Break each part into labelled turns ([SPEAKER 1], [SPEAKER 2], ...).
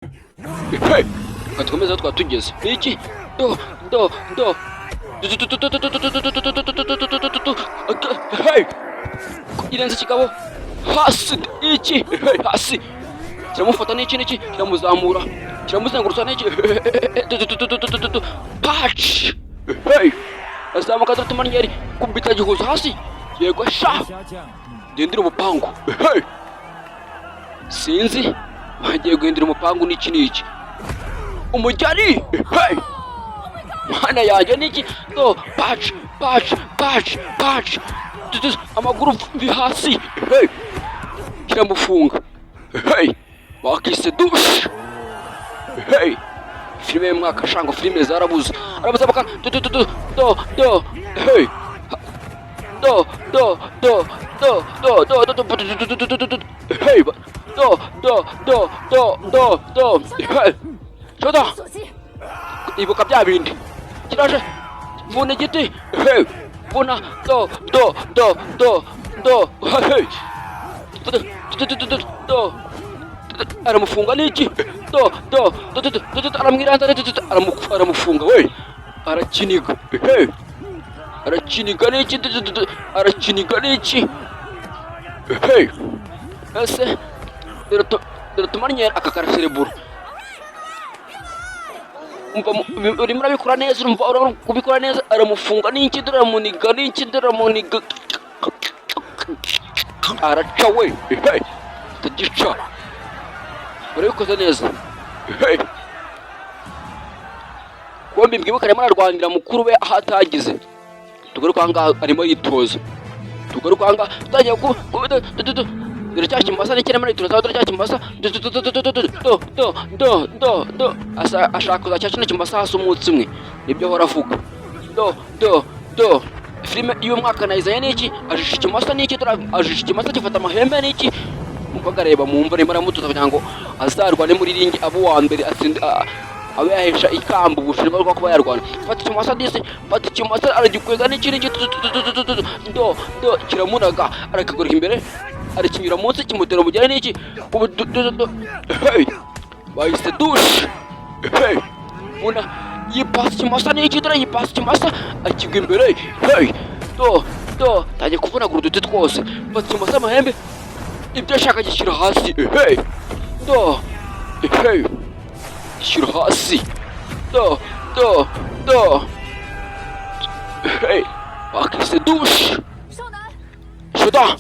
[SPEAKER 1] Hey, katukomeza twatugeze iki do hey, irenze kigabo hasi iki hey, hasi kiramufata n'iki kiramuzamura kiramuzengurutsa n'iki patch hey, azamuka zatumaniyeri kubita gihuza hasi yego sha gendera umupangu hey, sinzi bagiye guhindura umupangu n'iki umujyari hey, mana yanjye n'iki do patch amaguru mvi hasi hey, kiramufunga hey, bakise douche hey, filime y'umwaka shango filime zarabuze arabuze baka do hey, do hey, do hey, shoda ibuka bya bindi kiraje vuna igiti hey, vuna do hey, do aramufunga n'iki do aramwiranza aramufunga we arakiniga hey, arakiniga n'iki hey, ese dore tumanye aka karaserebura urimo urabikora neza urumva kubikora neza aramufunga n'iki dore aramuniga n'iki dore aramuniga araca we hey, tagica urabikoze neza hey, kombi mbwibuka arimo ararwanira mukuru we aho atagize tugaruka ahangaha arimo yitoza tugaruka ahangaha tutangiye dore cya kimasa n'ikirema niturazaho dore cya kimasa do ashaka kuzacya kino kimasa hasi umunsi umwe nibyo ahora avuga do filime y'umwaka nayizanye n'iki ajisha ikimasa n'iki ajisha ikimasa gifata amahembe n'iki umukobwa areba mu mva arimo aramutuza kugira ngo azarwane muri ringi abo wa mbere abe yahesha ikamba ubushobozi bwo kuba yarwana fata ikimasa disi fata ikimasa aragikwega n'ikindi do kiramunaga arakagurika imbere arakinyura munsi kimutera umujyane n'iki hey, bahise douche hey, muna yipasa ikimasa n'iki dore yipasa ikimasa akigwa imbere hey, do tangiye kuvunagura uduti twose fata ikimasa amahembe ibyo ashaka gishyira hasi hey, do hey, gishyira hasi do hey, bakise douche shoda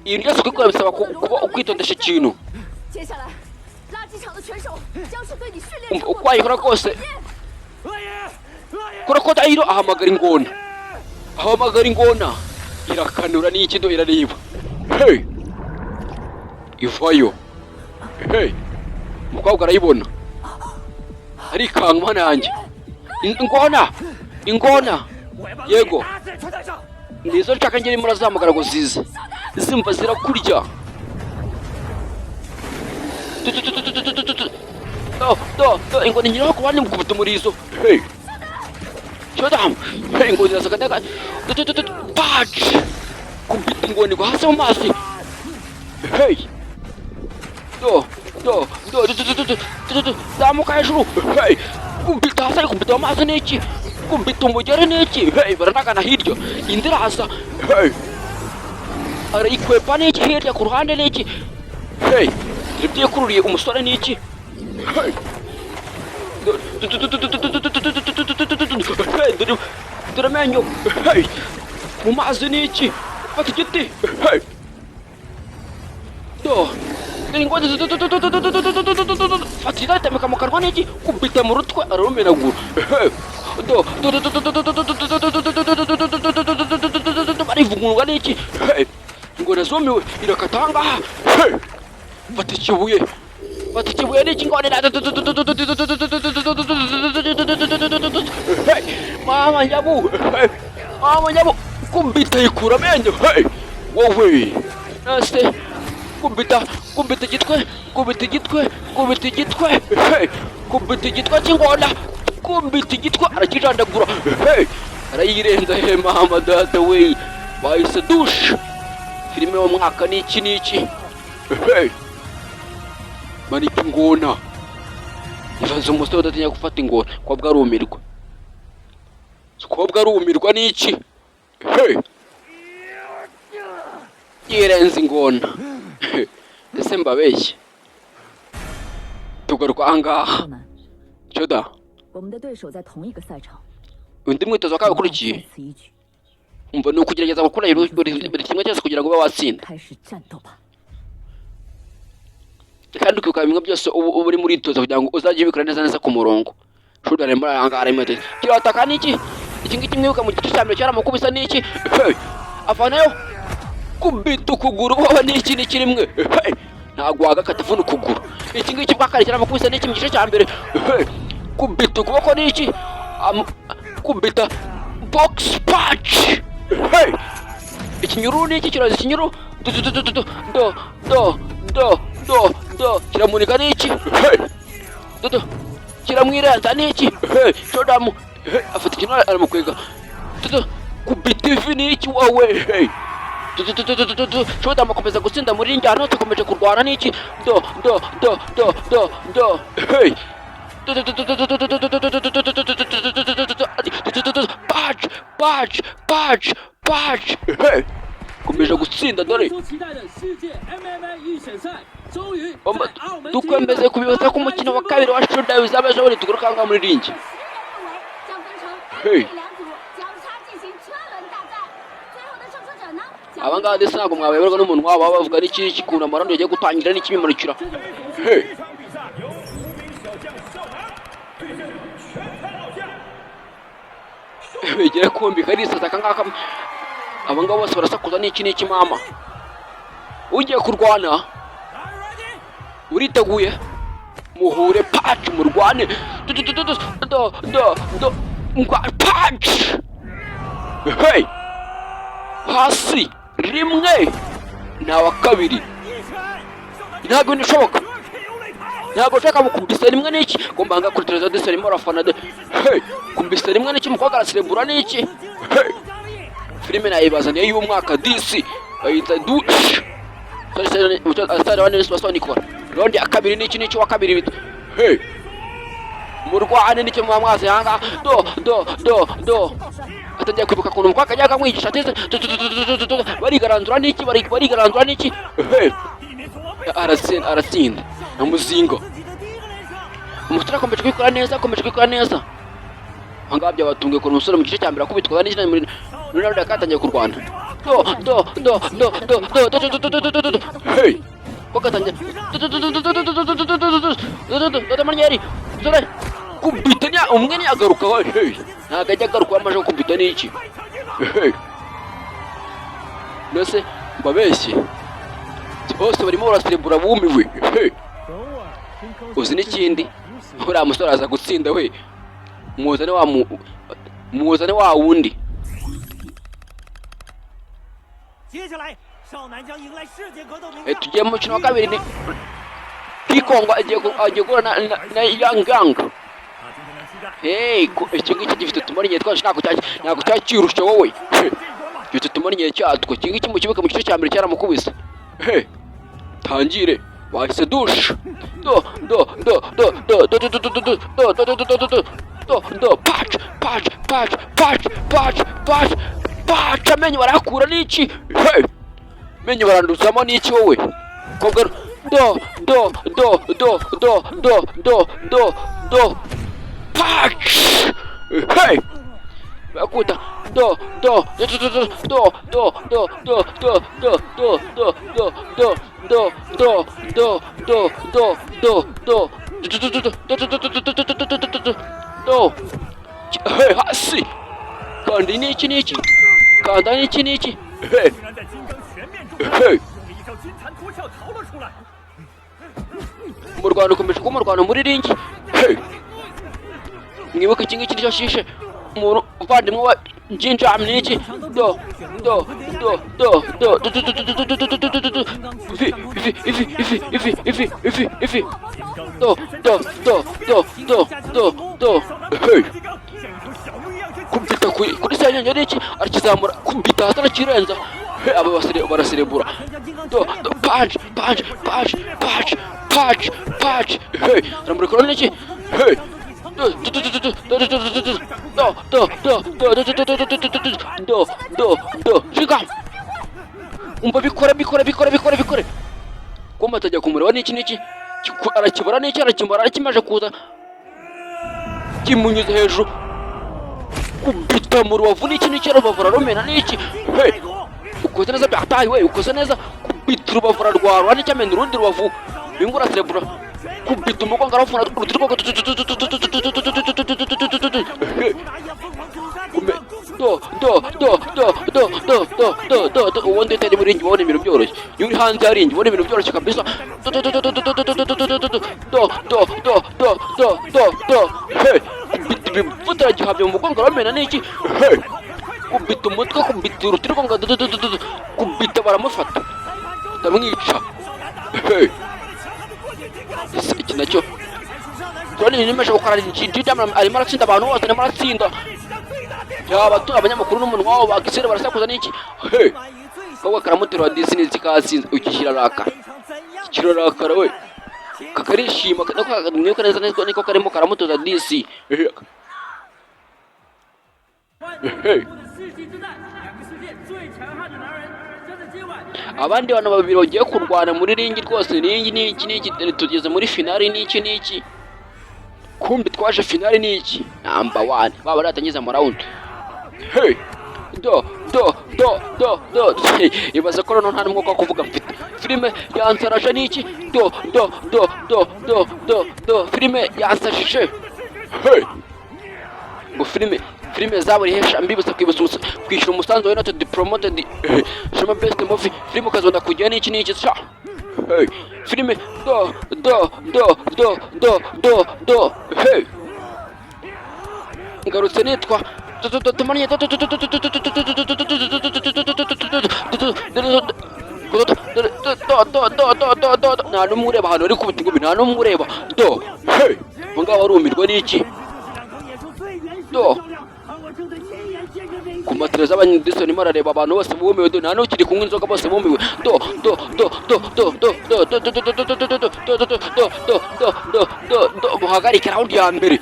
[SPEAKER 1] iyi ryose kwikora bisaba kuba ukwitondesha ikintu uko wayikora kose kora ko dahiro ahamagara ingona irakanura n'iki do irareba hey, ivayo hey, umukobwa arayibona arikanga mana yanjye ingona yego nizo nshaka ngeri murazahamagara ngo zize zimva zirakurya do ingona nyiraho ku bandi mukubita umurizo hey, shodamu hey, ingona zirasaka ndaga patch kubita ingona igwa hasi mu mazi hey, do zamuka hejuru hey, kubita hasi kubita amazi n'iki kubita umugere n'iki hey, baranagana hirya indi iraza hey, arayikwepa n'iki hirya ku ruhande n'iki hey, ibyo kururiye umusore n'iki hey, dore amenyo hey, mu mazi n'iki fata igiti hey, do ingona fata iratamika mu kanwa n'iki kubita mu rutwe ararumenagura barivugurwa n'iki ingona zumiwe irakata ahangaha fata ikibuye n'iki ingona mama nyabu kubita yikura amenyo wowe nase kubita igitwe cy'ingona kubita igitwe arakijandagura hey, arayirenza he mama data we bahise douche filime y'umwaka n'iki hey, manika ingona. Ibaze umusore udatinya gufata ingona, kobwa arumirwa. Kobwa arumirwa n'iki? Hey! Yirenze ingona. Ese mbabeshye. Tugaruka ahangaha. Joda. Undi mwitozo wakawe ukurikiye. Umva ni ukugerageza gukora buri kimwe cyose kugira ngo ube watsinda. Kandi ukikora bimwe byose ubu uri muri itozo kugira ngo uzajye ubikora neza ku murongo. Shuda remo ahangaha rimwe ati kirataka niki? Iki ngiki mwibuka mu gice cya mbere cyaramukubisa niki? Avanayo kubita ukuguru wowe niki ni kirimwe. Ntago wagakata vuna ukuguru. Iki ngiki bwakare cyaramukubisa niki mu gice cya mbere? Kubita ukuboko niki? Kubita box punch. Ikinyuru niki kiraza ikinyuru? Do kiramunika niki? Kiramwirata niki? Shodamu afata ikintu aramukwega. Kubita ivi niki wowe? Shodamu akomeza gutsinda muri njyana tukomeje kurwana niki? Patch. Komeje gutsinda dore. Dukomeze kubibata ku mukino wa kabiri wa Shoda uzabaje bari tuguruka muri ringi. Abangaba ndetse ntabwo mwabayoborwa n'umuntu wabo bavuga n'iki kikunda amarando yagiye gutangira n'ikibimanukira. Begera kombi karisasa kangaka. Abangaba bose barasakuza n'iki mama. Ugiye kurwana. Uriteguye? Muhure patch murwane. Patch. Hey! Hasi rimwe na wa kabiri. Ntabwo nishoboka. Ntabwo shaka mukubisa rimwe n'iki? Gombanga kuri televiziyo de serimo rafana de. Hey! Kumbisa rimwe n'iki mukwaga araserebura n'iki? Hey! Filime nayibazaniye y'umwaka DC. Bayita Dush. Asitari wa Nelson Basoni kora. Rondi ya kabiri n'iki wa kabiri bito. Hey! Murwane n'iki mwamwaze hanga. Do. Atajya kwibuka kuntu mukwaga yaga mwigisha teze. Barigarandura n'iki? Hey! Arasinda. Namuzingo. Umusore akomeje kwikora neza. Hanga byabatunge ko umusore mu gice cya mbere akubitwa n'iki muri Ronaldo yakatangiye kurwana. Hey! Wakatangiye. Manyeri. Dore kubitanya umwe ni agaruka wa. Hey! Nagajya garuka amaje kubita n'iki? Hey! Nose babeshye. Bose barimo baraserebura bumiwe. Hey! Uzi n'ikindi? Uriya musore aza gutsinda we. Muzane wa wundi. Tugiye mu mukino wa kabiri ni Kikongo agiye guhura na Yang. Hey, iki ngiki gifite tumariye twaje ntabwo cyakirusha wowe. Gifite tumariye cyatwo. Iki ngiki mu kibuga mu gice cya mbere cyaramukubisa. Hey, tangire. Wahise dush. Patch. Amenyo barakura n'iki? Hey! Menyo baranduzamo n'iki wowe? Kobwa patch. Hey! Bakuta hasi. Kandi n'iki? Kanda n'iki? Hey! Umurwano ukomeje kumurwana muri ringi. Hey! Mwibuka iki ngiki nicyo shishe umuntu uvandimwe wa Jinja n'iki? Hey! Kumbita kuri sanya n'iki? Arakizamura kumbita hasi arakirenza. aba baraserebura do punch aramurikora n'iki shiga umva bikore kuma atajya kumureba n'iki arakibara n'iki arakimaje kuza kimunyuze hejuru kubita mu rubavu n'iki rubavu raromena n'iki ukoze neza byataye we ukoze neza kubita urubavu rarwarwa n'iki amena urundi rubavu bingura serebura kubita umugongo arafuna urutirwa ubundi utari muri njye ubona ibintu byoroshye iyo uri hanze hari njye ubona ibintu byoroshye kabisa kubita gihabye mu mugongo aramena n'iki kubita umutwe kubita urutirwa kubita baramufata batamwica iki nacyo turabona ibintu bimaze gukora arimo aratsinda abantu bose arimo aratsinda yaba abanyamakuru n'umuntu wabo bagisere barasakuza n'iki kagwa karamuterura disi n'izi kasinze kirarakara we kakarishima niko neza niko karimo karamutoza disi abandi bantu babiri bagiye kurwana muri ringi rwose ringi n'iki tugeze muri finali n'iki kumbi twaje finali n'iki number 1 baba baratangiza amarawundi ibaze ko none nta n'umwuka wo kuvuga mfite filime yansaraje n'iki filime yansashije ngo filime zabo rihesha mbibutsa kwishyura umusanzu wa United Promoted Shema Best Movie filime ukazonda kujya n'iki sha filime ngarutse nitwa tumanye nta n'umwe ureba ahantu bari kubita ingumi nta n'umwe ureba mungaba barumirwa n'iki ku matele z'abanyedisoni marareba abantu bose bumiwe nta n'ukiri kunywa inzoga bose bumiwe muhagarike raundi ya mbere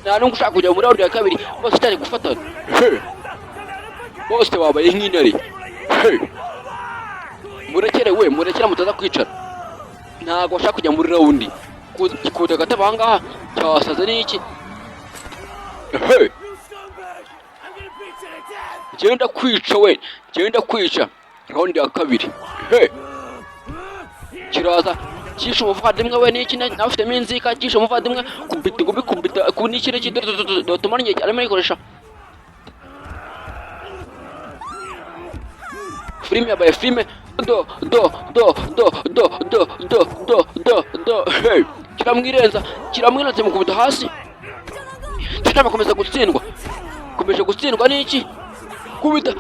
[SPEAKER 1] nta n'umwe ushaka kujya muri raundi ya kabiri bose cyane gufatana bose babaye nk'intare murekere mutaza kwicara ntabwo bashaka kujya muri raundi kikuta agatebe ahangaha cyasaze n'iki genda kwica raundi ya kabiri kiraza kisha umuvandimwe we n'iki nafitemo inzika kisha umuvandimwe kubita ku n'iki dotumanye arimo ayikoresha filime yabaye filime kiramwirenza mukubita hasi cyane akomeza gutsindwa n'iki kubita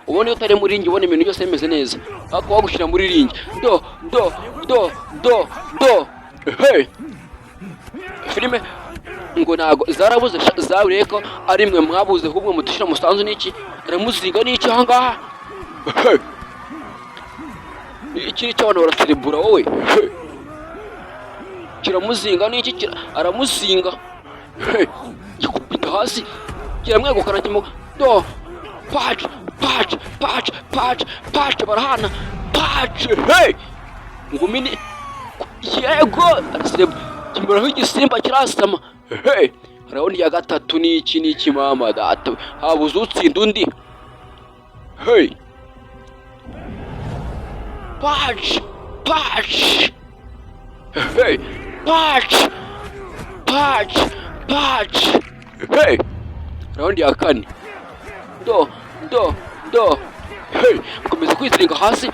[SPEAKER 1] ubona iyo utari muri ringi ubona ibintu byose bimeze neza ariko wagushyira muri ringi filime ngo ntago zarabuze zaburiye ko ari mwe mwabuze ahubwo mudushyira musanzu n'iki aramuzinga n'iki ahangaha iki ni cy'abantu baraserebura wowe kiramuzinga n'iki aramuzinga gikubita hasi kiramwegukana kimo patch barahana patch ngumini yego kimuraho igisimba kirasama raundi ya gatatu n'iki mama data habuze utsinda undi patch raundi ya kane komeza kwiziringa hasi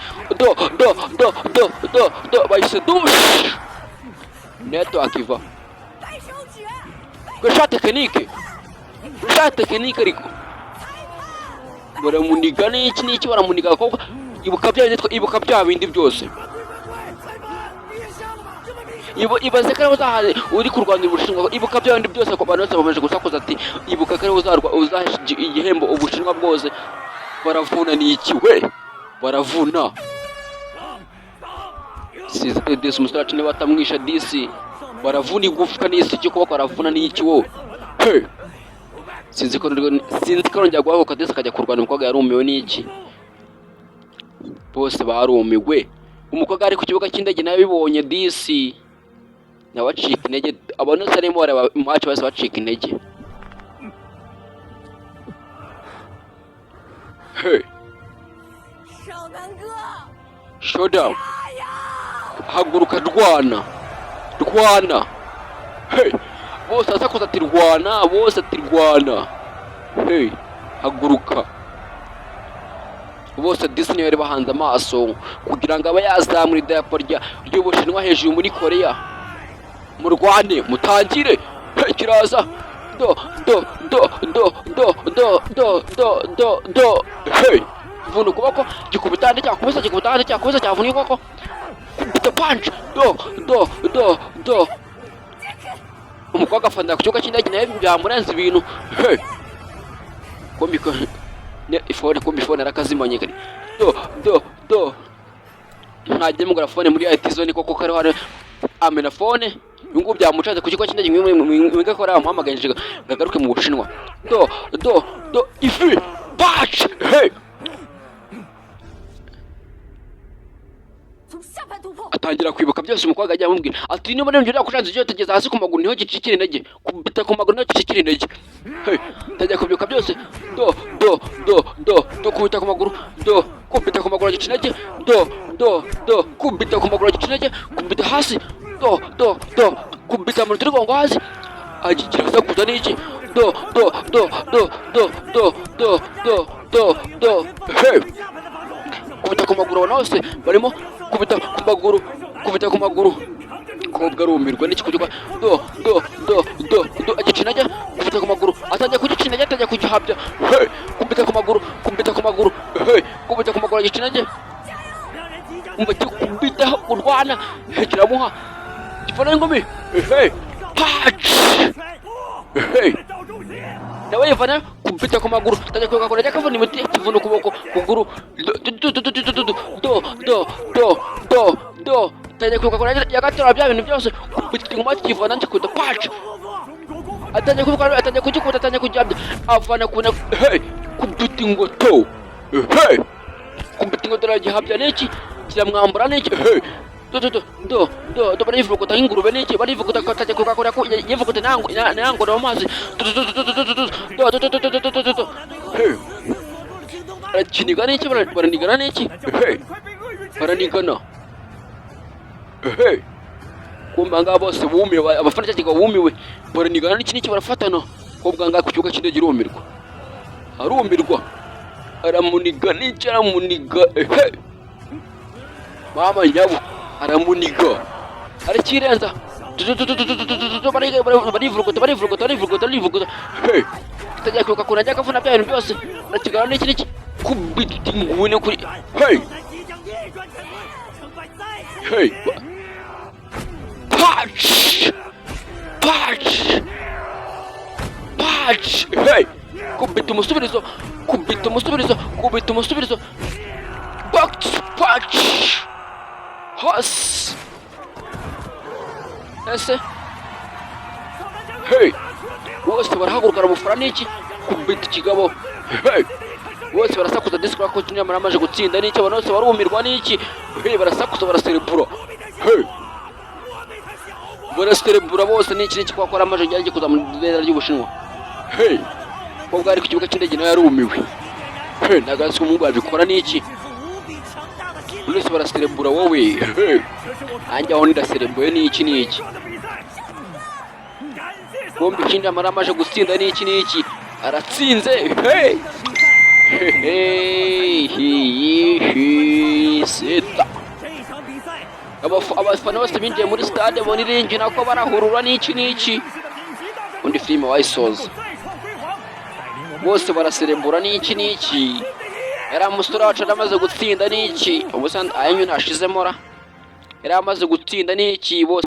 [SPEAKER 1] bahise dush network iva gusha tekinike ariko baramuniga n'iki baramuniga koko ibuka bya bindi byose ibaze ko uzahaze uri kurwanira ubushinwa ibuka bya bindi byose ko abantu bose bamaze gusakuza ati ibuka ko uzahesha igihembo ubushinwa bwose baravuna n'iki we baravuna disi umusore wacu niba atamwisha disi baravuna igufwa n'isi cyo kuba baravuna n'iki wo hey sinzi ko rongera guhaguruka disi akajya kurwana umukobwa yarumiwe n'iki bose barumiwe umukobwa ari ku kibuga cy'indege nawe bibonye disi nawe acika intege abantu bose arimo bareba match bose bacika intege hey showdown haguruka rwana hey bose asakuza ati rwana bose ati rwana hey haguruka bose Disney bari bahanze amaso kugira ngo aba yazamura idarapo ry'Ubushinwa hejuru muri Korea murwane mutangire hey kiraza do hey vuna ukuboko gikubitande cyakubisa cyavunika ukuboko kubita punch do umukobwa afanda ku cyuka cy'indege nawe byamurenze ibintu hey kombiko ifone arakazimanye kare do ntajye mugura fone muri IT zone koko kare hano amena fone ngo byamucaze ku cyuka cy'indege mwinga ko aramuhamagaje ngagaruke mu Bushinwa do ifi punch hey atangira kwibuka byose umukobwa ajya amubwira ati niba nari njye kujanze cyo tugeza hasi ku maguru niho gicikira intege kubita ku maguru niho gicikira intege hey atangira kwibuka byose do kubita ku maguru do kubita ku maguru gicikira intege do kubita ku maguru gicikira intege kubita hasi do kubita mu rugongo hasi agikira kuza n'iki do hey kubita ku maguru nose barimo kubita ku maguru kobwa rumirwa n'iki kujya do agicinaje kubita ku maguru atangiye kugicinaje atangiye kugihabya hey kubita ku maguru hey kubita ku maguru agicinaje umva kubita urwana hekiramuha gifana ingumi hey punch hey nawe yivana kubita ku maguru atangiye kwegakora ajya kavuna imiti kivuna ukuboko kuguru do atangiye kwegakora yagatora bya bintu byose kubita inguma kivana ndikuda punch atangiye kugikora atangiye kujyabya avana kuna hey kubita ingoto hey kubita ingoto aragihabya n'iki kiramwambura n'iki hey do barivuguta ingurube n'iki barivuguta ko atajya kugakora ko yivuguta nango no mazi do hey arachiniga n'iki baranigana n'iki hey baranigana hey kumbanga bose bumiwe abafana cyangwa bumiwe baranigana n'iki barafatana kobwa ku cyuka cy'indege rumirwa arumirwa aramuniga n'iki aramuniga hey mama nyabo aramuniga arakirenza barivuguta hey tajya kuka kunajya kafuna bya bintu byose arakigana n'iki kubita ingune kuri hey punch hey kubita umusubirizo box punch Hos ese hey bose barahaguruka ramufara n'iki kubita ikigabo hey bose barasakuza disikora ko nyamara amaje gutsinda n'iki abantu bose barumirwa n'iki hey barasakuza baraserebura hey baraserebura bose n'iki kwa kora amaje yagiye kuza mu bendera ry'Ubushinwa hey kobwa ari ku kibuga cy'indege nawe yarumiwe hey nagasi umungu abikora n'iki Bose baraserebura wowe hey anje aho ndaserebuye n'iki bombi kinda mara amaje gutsinda n'iki aratsinze hey seta abafana bose binjiye muri stade boniringi nako barahurura n'iki undi filime wayisoza bose baraserebura n'iki era mustura wacu amaze gutsinda n'iki ubusanda ayenyu nashizemo ra era amaze gutsinda n'iki bose